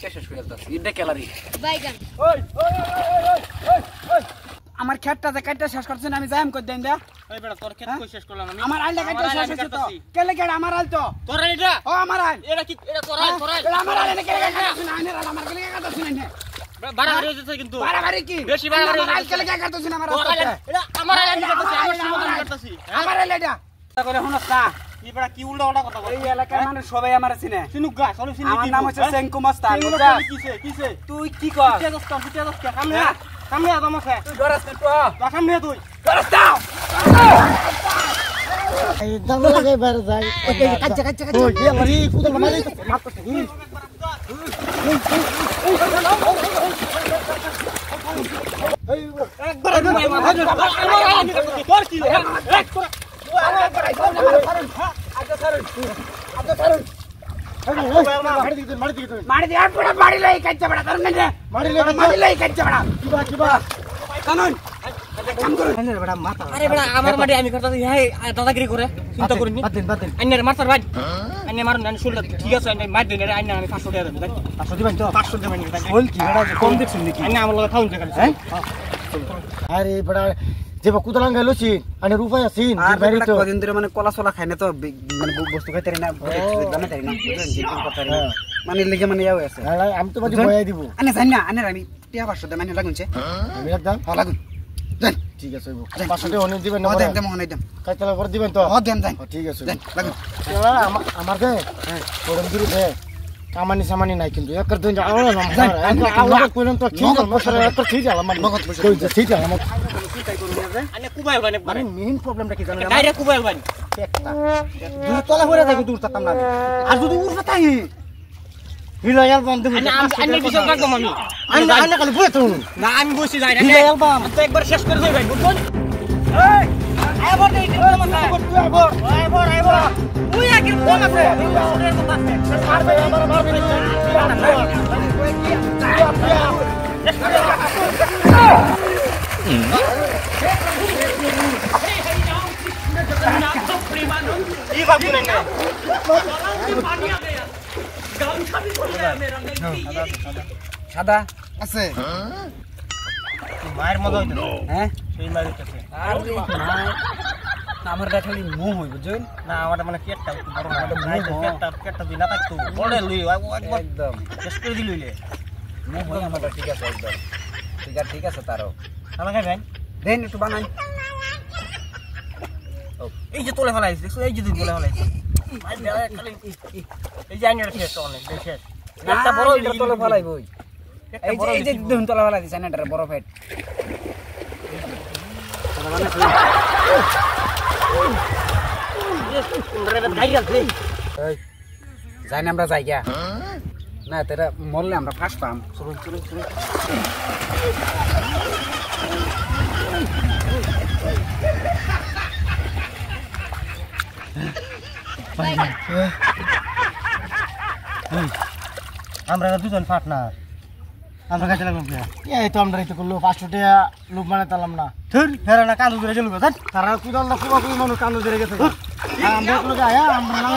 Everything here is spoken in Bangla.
কাইটা শেষ করে দাও ইডা ক্যালারি বাইগান আমার খেতটা যে কাইটা শেষ করছেন আমি যাইম কই দেন দে এই বেটা তোর ক্ষেত কই শেষ করলাম আমি আমার আইলে কাইটা শেষ হইছে তো কেলে কেডা আমার আইল তো তোর এটা ও আমার আইল এটা কি এটা তোর আইল এটা আমার আইলে কেলে কাটছিস না আইনের আইল আমার কেলে কাটছিস না বাড়াবাড়ি হইছে কিন্তু বাড়াবাড়ি কি বেশি বাড়াবাড়ি আমার আইল কেলে কাটছিস না আমার তোর আইল এটা আমার আইল কাটছিস আমার সমাধান করতেছি আমার আইল এটা করে শুনছ না এই বেটা কি উল্টা উল্টা কথা বল এই এলাকার মানুষ সবাই আমার চিনে চিনুক গা সব চিনি আমার নাম হচ্ছে সেঙ্কু মস্তান বুঝা কিসে তুই কি কর কিসে দস্তাম সামনে সামনে আ তোমাকে তুই ডরাস না তো সামনে তুই ডরাস না এই দাম লাগে বের যাই কাচ্চা কাচ্চা কাচ্চা ওই আরে কুদল মারি মারতে একবার আমি মাথা জোর আমার আইল তোর কি এক করে মারি দে পুরো বাড়ি লই কাচ্চা বড়া ধর না মারি লই কাচ্চা বড়া কিবা কানুন কাম করো বড়া মাথা আরে বড়া আমার মাটি আমি করতেছি হ্যাঁ দাদাগিরি করে চিন্তা করিনি বাতেন আইনের মারতার ভাই আইনে মারুন না শুনলে ঠিক আছে আইনে মার দেন আইনে আমি 500 টাকা দেব 500 দিবেন তো 500 দেবেন বল কি বড়া কম দেখছেন নাকি আইনে আমার লগে খাউন জায়গা হ্যাঁ আরে বড়া যেবা কুদলাং গেলছি আনে রূপাই আছিন আর বাড়ি তো কদিন ধরে মানে কলা চলা খাই না তো মানে বস্তু খাইতে না জানা তাই না মানে লেগে মানে ইয়াও আছে আমি তো বাজি বয়াই দিব আনে জানি না আনে আমি টিয়া 500 দে মানে লাগুনছে আমি একদম হ্যাঁ লাগুন দেন ঠিক আছে 500 টাকা অনেক দিবেন না দেন দেন মনে দেন কাইতলা করে দিবেন তো হ্যাঁ দেন দেন ঠিক আছে দেন লাগুন আমার দে ওরম দিরু দে কামানি সামানি নাই কিন্তু একর দিন যাও না আমার কইলাম তো কি মশলা একর ঠিক আছে আমার নগদ কই যে ঠিক আছে আমার আইনে কুবাইল ভাই মানে মেইন প্রবলেমটা কি জানেন ডাইরেক্ট কুবাইল ভাই একটা দূর তলা হয়ে যাবে দূর তাতাম না আর যদি উড়বে তাই হিলাই অ্যালবাম দেব আইনে বিষয় রাখবো আমি আইনে খালি বইতে না আমি বসে যাই না হিলাই অ্যালবাম তো একবার শেষ করে দেই ভাই বুঝছেন এই আইবর দেই আইবর আইবর তুই আগে ফোন আছে মারবে কি বাবু রে সাদা আছে মায়ের মজা হইতো হ্যাঁ সেই মায়ের কাছে আর আমার খালি মুহ হই বুঝছেন না আমার মানে পেটটা একটু বড় না পেটটা দিন না থাকতো বড় লই একবার একদম শেষ করে দিলইলে মুহ হই আমার ঠিক আছে একদম ঠিক আছে তারও আমাকে ভাই দেন একটু বানাই এই যে তোলে ফেলাইছিস দেখছো এই যে তুই তোলে ফেলাইছিস এই যে আইনের শেষ অনেক শেষ একটা বড় এটা তলে ফলাইবই এই যে দুন তলে ফলাই দিছেন এটা বড় ফেট যাই না আমরা যাই গিয়া না তেরা মরলে আমরা ফার্স্ট পাম চলুন চলুন চলুন আমরা দুজন পার্টনার আমরা কাছে লাগলাম এই তো আমরা এই তো করলো 500 টাকা লোক মানে তালাম না ধর হেরা না কান্দু ধরে গেল ধর তারা কুদল না কুবা কুবা মানুষ কান্দু ধরে গেছে আমরা কোনো যায় আমরা না